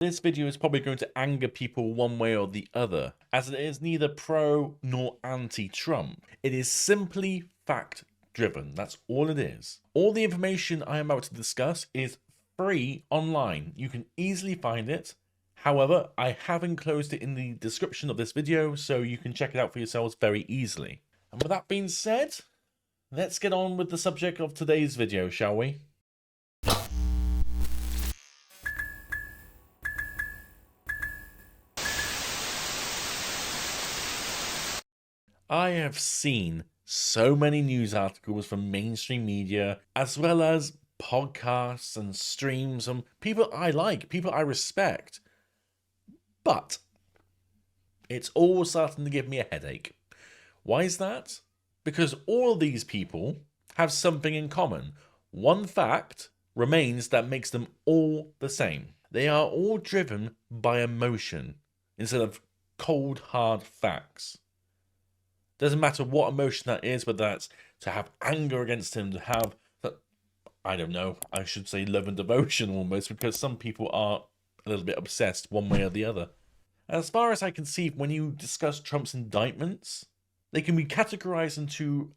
This video is probably going to anger people one way or the other, as it is neither pro nor anti-Trump. It is simply fact-driven, that's all it is. All the information I am about to discuss is free online. You can easily find it. However, I have enclosed it in the description of this video, so you can check it out for yourselves very easily. And with that being said, let's get on with the subject of today's video, shall we? I have seen so many news articles from mainstream media, as well as podcasts and streams from people I like, people I respect. But it's all starting to give me a headache. Why is that? Because all of these people have something in common. One fact remains that makes them all the same. They are all driven by emotion instead of cold, hard facts. Doesn't matter what emotion that is, whether that's to have anger against him, to have, I don't know, I should say love and devotion almost, because some people are a little bit obsessed one way or the other. As far as I can see, when you discuss Trump's indictments, they can be categorized into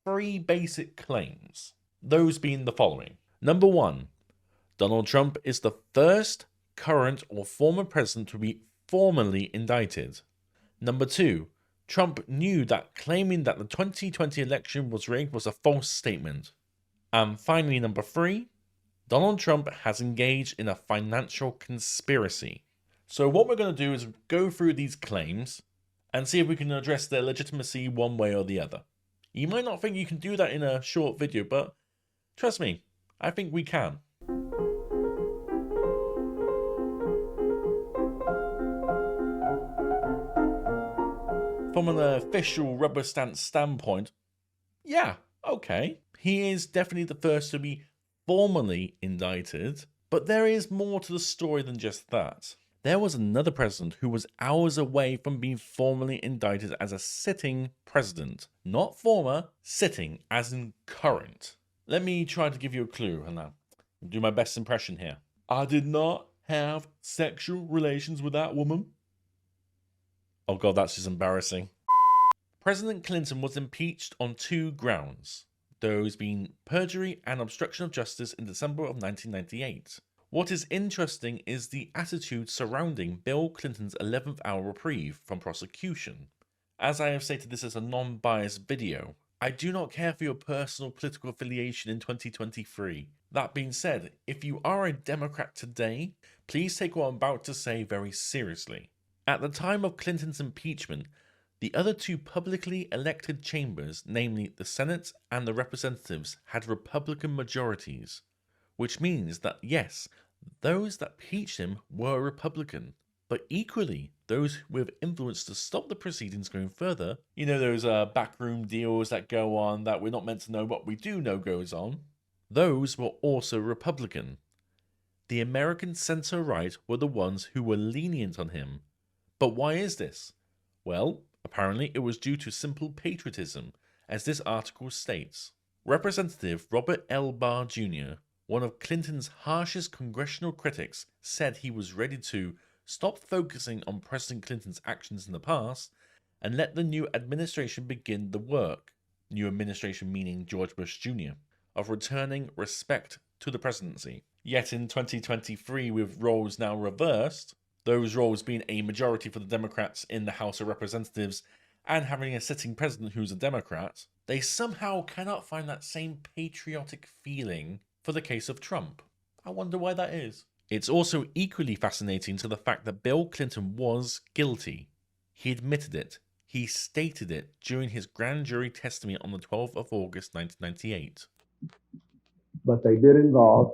three basic claims. Those being the following. Number one, Donald Trump is the first current or former president to be formally indicted. Number two, Trump knew that claiming that the 2020 election was rigged was a false statement. And finally, number three, Donald Trump has engaged in a financial conspiracy. So what we're going to do is go through these claims and see if we can address their legitimacy one way or the other. You might not think you can do that in a short video, but trust me, I think we can. From an official rubber stamp standpoint, yeah, okay. He is definitely the first to be formally indicted, but there is more to the story than just that. There was another president who was hours away from being formally indicted as a sitting president. Not former, sitting, as in current. Let me try to give you a clue, and I'll do my best impression here. I did not have sexual relations with that woman. Oh god, that's just embarrassing. President Clinton was impeached on two grounds, those being perjury and obstruction of justice in December of 1998. What is interesting is the attitude surrounding Bill Clinton's 11th hour reprieve from prosecution. As I have stated, this is a non-biased video. I do not care for your personal political affiliation in 2023. That being said, if you are a Democrat today, please take what I'm about to say very seriously. At the time of Clinton's impeachment, the other two publicly elected chambers, namely the Senate and the Representatives, had Republican majorities, which means that yes, those that impeached him were Republican, but equally, those with influence to stop the proceedings going further, you know, those backroom deals that go on that we're not meant to know but we do know goes on, those were also Republican. The American center-right were the ones who were lenient on him. But why is this? Well, apparently it was due to simple patriotism, as this article states. Representative Robert L. Barr Jr., one of Clinton's harshest congressional critics, said he was ready to stop focusing on President Clinton's actions in the past and let the new administration begin the work, new administration meaning George Bush Jr., of returning respect to the presidency. Yet in 2023, with roles now reversed, those roles being a majority for the Democrats in the House of Representatives and having a sitting president who's a Democrat, they somehow cannot find that same patriotic feeling for the case of Trump. I wonder why that is. It's also equally fascinating to the fact that Bill Clinton was guilty. He admitted it. He stated it during his grand jury testimony on the 12th of August 1998. But they did involve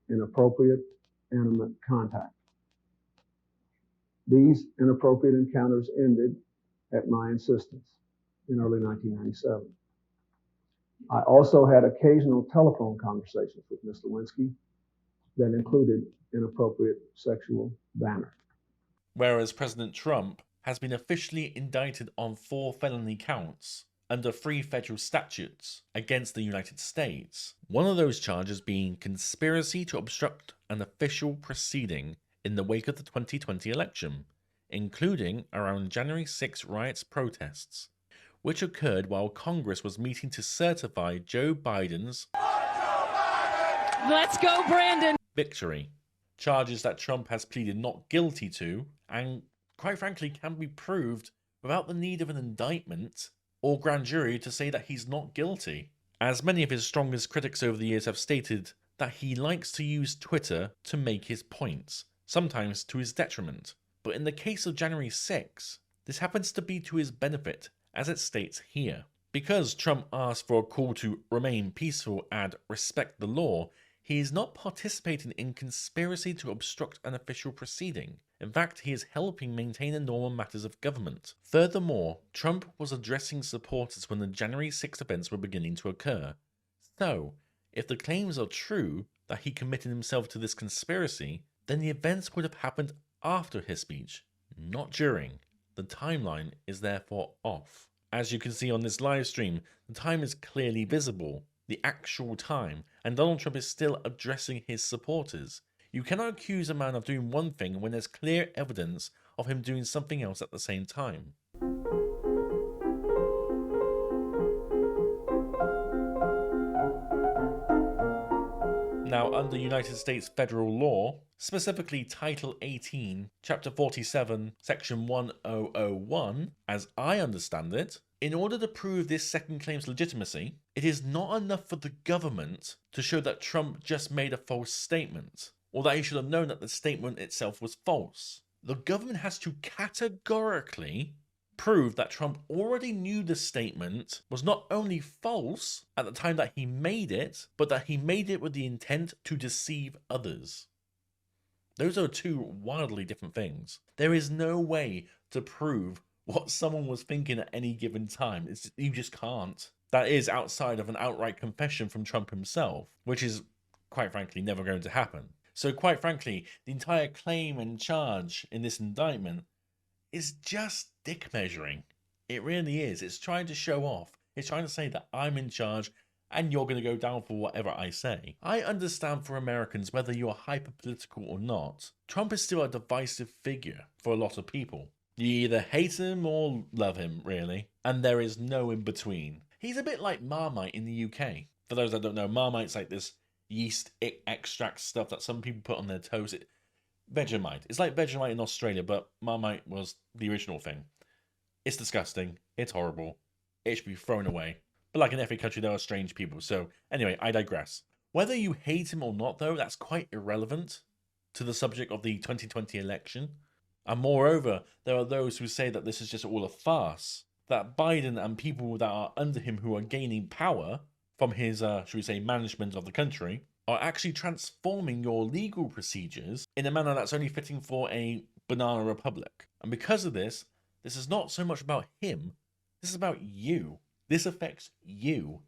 inappropriate, intimate contact. These inappropriate encounters ended at my insistence in early 1997. I also had occasional telephone conversations with Mr. Lewinsky that included inappropriate sexual banter. Whereas President Trump has been officially indicted on 4 felony counts under 3 federal statutes against the United States. One of those charges being conspiracy to obstruct an official proceeding in the wake of the 2020 election, including around January 6 riots protests, which occurred while Congress was meeting to certify Joe Biden's "Let's go, Brandon" victory. Charges that Trump has pleaded not guilty to, and quite frankly can be proved without the need of an indictment or grand jury to say that he's not guilty. As many of his strongest critics over the years have stated, that he likes to use Twitter to make his points, sometimes to his detriment. But in the case of January 6, this happens to be to his benefit, as it states here. Because Trump asked for a call to remain peaceful and respect the law, he is not participating in conspiracy to obstruct an official proceeding. In fact, he is helping maintain the normal matters of government. Furthermore, Trump was addressing supporters when the January 6 events were beginning to occur. So, if the claims are true that he committed himself to this conspiracy, then the events would have happened after his speech, not during. The timeline is therefore off. As you can see on this live stream, the time is clearly visible, the actual time, and Donald Trump is still addressing his supporters. You cannot accuse a man of doing one thing when there's clear evidence of him doing something else at the same time. Now, under United States federal law, specifically Title 18, Chapter 47, Section 1001, as I understand it, in order to prove this second claim's legitimacy, it is not enough for the government to show that Trump just made a false statement, or that he should have known that the statement itself was false. The government has to categorically prove that Trump already knew the statement was not only false at the time that he made it, but that he made it with the intent to deceive others. Those are two wildly different things. There is no way to prove what someone was thinking at any given time. You just can't. That is outside of an outright confession from Trump himself, which is, quite frankly, never going to happen. So, quite frankly, the entire claim and charge in this indictment is just dick measuring. It really is. It's trying to show off. It's trying to say that I'm in charge and you're going to go down for whatever I say. I understand for Americans, whether you're hyper-political or not, Trump is still a divisive figure for a lot of people. You either hate him or love him, really. And there is no in between. He's a bit like Marmite in the UK. For those that don't know, Marmite's like this yeast extract stuff that some people put on their toast. Vegemite. It's like Vegemite in Australia, but Marmite was the original thing. It's disgusting. It's horrible. It should be thrown away. But like in every country, there are strange people. So anyway, I digress. Whether you hate him or not, though, that's quite irrelevant to the subject of the 2020 election. And moreover, there are those who say that this is just all a farce. That Biden and people that are under him who are gaining power from his, should we say, management of the country, are actually transforming your legal procedures in a manner that's only fitting for a banana republic. And because of this, this is not so much about him, this is about you. This affects you.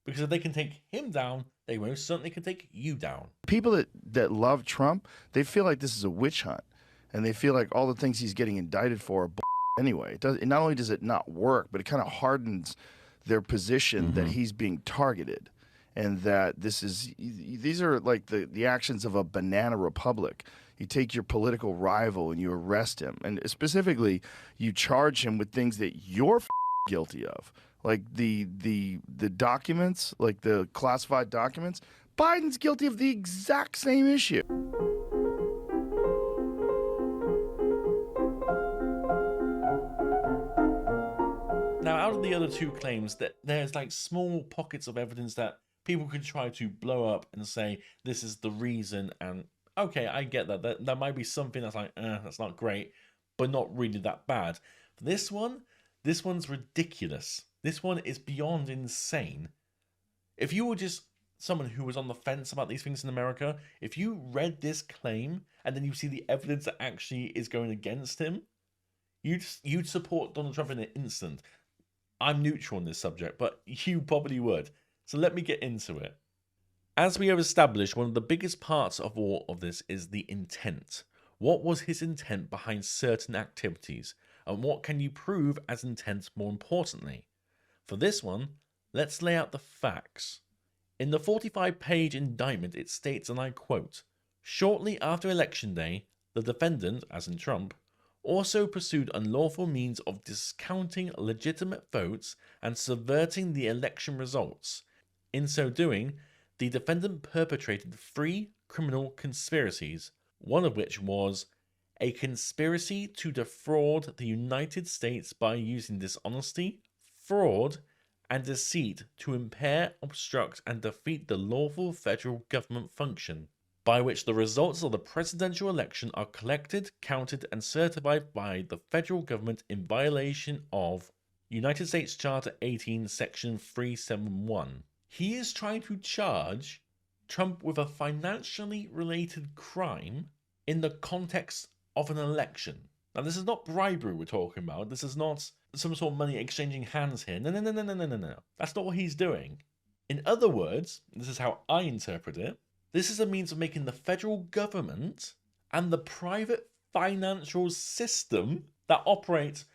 Because if they can take him down, they most certainly can take you down. People that love Trump, they feel like this is a witch hunt. And they feel like all the things he's getting indicted for are anyway. Not only does it not work, but it kind of hardens their position that he's being targeted. And that these are like the actions of a banana republic. You take your political rival and you arrest him. And specifically, you charge him with things that you're guilty of. Like the documents, like the classified documents. Biden's guilty of the exact same issue. Now, out of the other two claims, that there's like small pockets of evidence that people could try to blow up and say this is the reason, and okay, I get that. That might be something that's like, that's not great, but not really that bad. For this one's ridiculous. This one is beyond insane. If you were just someone who was on the fence about these things in America, if you read this claim and then you see the evidence that actually is going against him, you'd support Donald Trump in an instant. I'm neutral on this subject, but you probably would. So let me get into it. As we have established, one of the biggest parts of all of this is the intent. What was his intent behind certain activities? And what can you prove as intent more importantly? For this one, let's lay out the facts. In the 45-page indictment, it states, and I quote, "Shortly after Election Day, The defendant, as in Trump, also pursued unlawful means of discounting legitimate votes and subverting the election results. In so doing, the defendant perpetrated 3 criminal conspiracies, one of which was a conspiracy to defraud the United States by using dishonesty, fraud, and deceit to impair, obstruct, and defeat the lawful federal government function, by which the results of the presidential election are collected, counted, and certified by the federal government in violation of United States Charter 18, Section 371. He is trying to charge Trump with a financially related crime in the context of an election. Now, this is not bribery we're talking about. This is not some sort of money exchanging hands here. No. That's not what he's doing. In other words, this is how I interpret it, this is a means of making the federal government and the private financial system that operates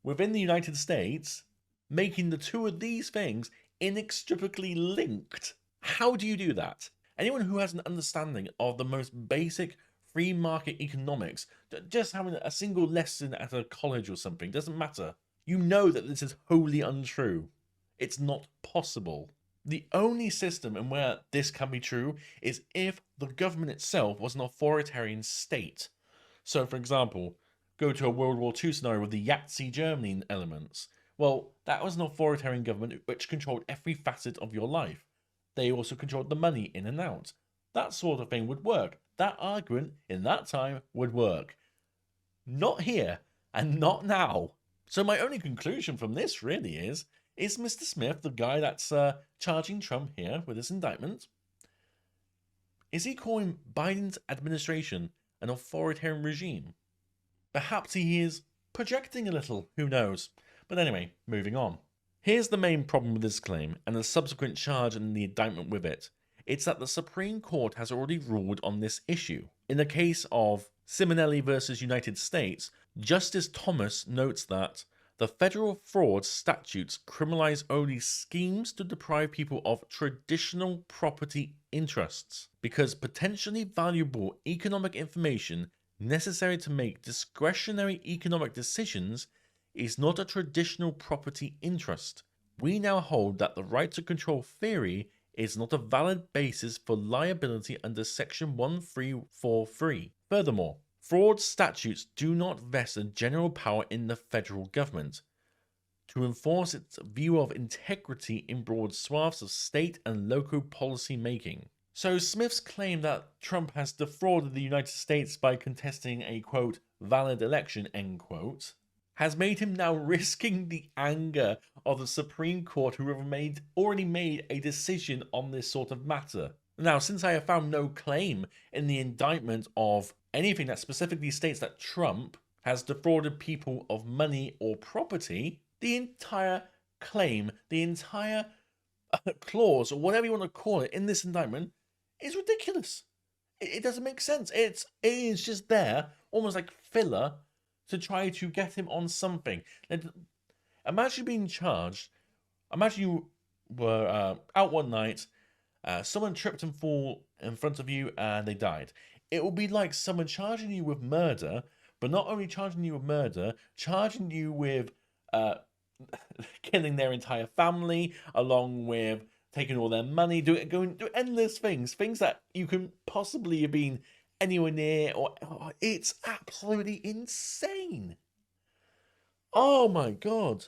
within the United States, making the two of these things inextricably linked. How do you do that? Anyone who has an understanding of the most basic free market economics, just having a single lesson at a college or something, doesn't matter. You know that this is wholly untrue. It's not possible. The only system in where this can be true is if the government itself was an authoritarian state. So, for example, go to a World War II scenario with the Yahtzee Germany elements. Well, that was an authoritarian government which controlled every facet of your life. They also controlled the money in and out. That sort of thing would work. That argument in that time would work. Not here, and not now. So my only conclusion from this really is Mr. Smith, the guy that's charging Trump here with this indictment, is he calling Biden's administration an authoritarian regime? Perhaps he is projecting a little, who knows? But anyway, moving on. Here's the main problem with this claim, and the subsequent charge and the indictment with it. It's that the Supreme Court has already ruled on this issue. In the case of Simonelli versus United States, Justice Thomas notes that the federal fraud statutes criminalize only schemes to deprive people of traditional property interests, because potentially valuable economic information necessary to make discretionary economic decisions is not a traditional property interest. We now hold that the right to control theory is not a valid basis for liability under Section 1343. Furthermore, fraud statutes do not vest a general power in the federal government to enforce its view of integrity in broad swaths of state and local policy making. So Smith's claim that Trump has defrauded the United States by contesting a, quote, valid election, end quote, has made him now risking the anger of the Supreme Court, who have already made a decision on this sort of matter. Now, since I have found no claim in the indictment of anything that specifically states that Trump has defrauded people of money or property, the entire claim, the entire clause, or whatever you want to call it, in this indictment is ridiculous. It doesn't make sense. It is just there, almost like filler, to try to get him on something. Imagine being charged. Imagine you were out one night, someone tripped and fall in front of you and they died. It will be like someone charging you with murder, but not only charging you with murder, charging you with killing their entire family, along with taking all their money, doing endless things that you can possibly have been anywhere near, it's absolutely insane. Oh my god.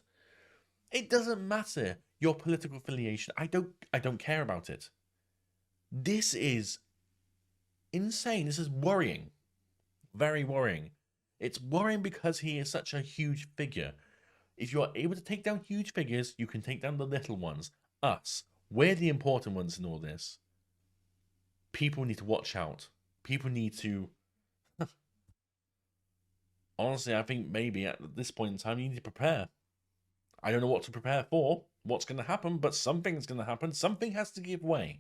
It doesn't matter your political affiliation. I don't care about it. This is insane. This is worrying. Very worrying. It's worrying because he is such a huge figure. If you are able to take down huge figures, you can take down the little ones. Us. We're the important ones in all this. People need to watch out. People need to... Honestly, I think maybe at this point in time, you need to prepare. I don't know what to prepare for, what's going to happen, but something's going to happen. Something has to give way.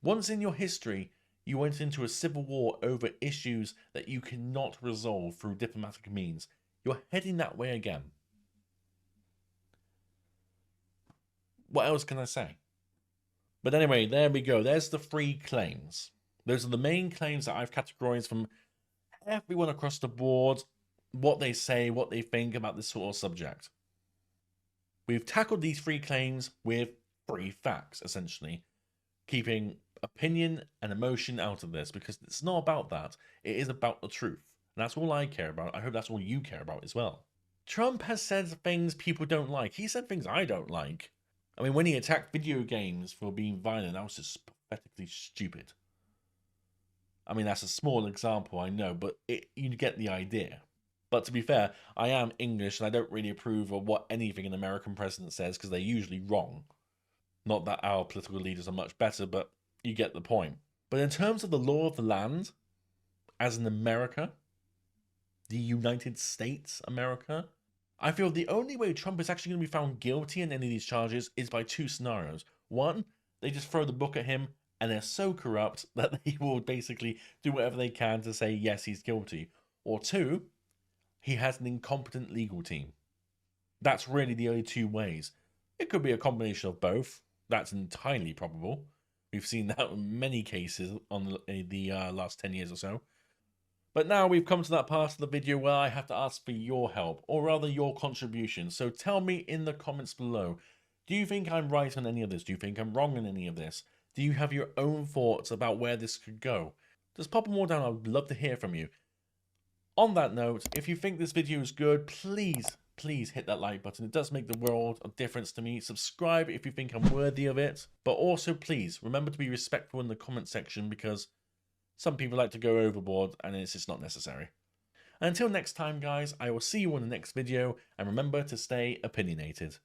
Once in your history, you went into a civil war over issues that you cannot resolve through diplomatic means. You're heading that way again. What else can I say? But anyway, there we go. There's the 3 claims. Those are the main claims that I've categorized from everyone across the board what they say, what they think about this sort of subject. We've tackled these 3 claims with 3 facts, essentially, keeping opinion and emotion out of this, because it's not about that. It is about the truth. And that's all I care about. I hope that's all you care about as well. Trump has said things people don't like. He said things I don't like. I mean, when he attacked video games for being violent, that was just pathetically stupid. I mean, that's a small example, I know, but you get the idea. But to be fair, I am English and I don't really approve of what anything an American president says because they're usually wrong. Not that our political leaders are much better, but you get the point. But in terms of the law of the land, as in America, the United States America, I feel the only way Trump is actually going to be found guilty in any of these charges is by 2 scenarios. One, they just throw the book at him and they're so corrupt that they will basically do whatever they can to say, yes, he's guilty. Or 2, he has an incompetent legal team. That's really the only 2 ways. It could be a combination of both. That's entirely probable. We've seen that in many cases on the last 10 years or so. But now we've come to that part of the video where I have to ask for your help, or rather your contribution. So tell me in the comments below, do you think I'm right on any of this? Do you think I'm wrong on any of this? Do you have your own thoughts about where this could go? Just pop them all down. I would love to hear from you. On that note, if you think this video is good, please hit that like button. It does make the world of difference to me. Subscribe if you think I'm worthy of it. But also, please, remember to be respectful in the comment section because some people like to go overboard and it's just not necessary. And until next time, guys, I will see you in the next video. And remember to stay opinionated.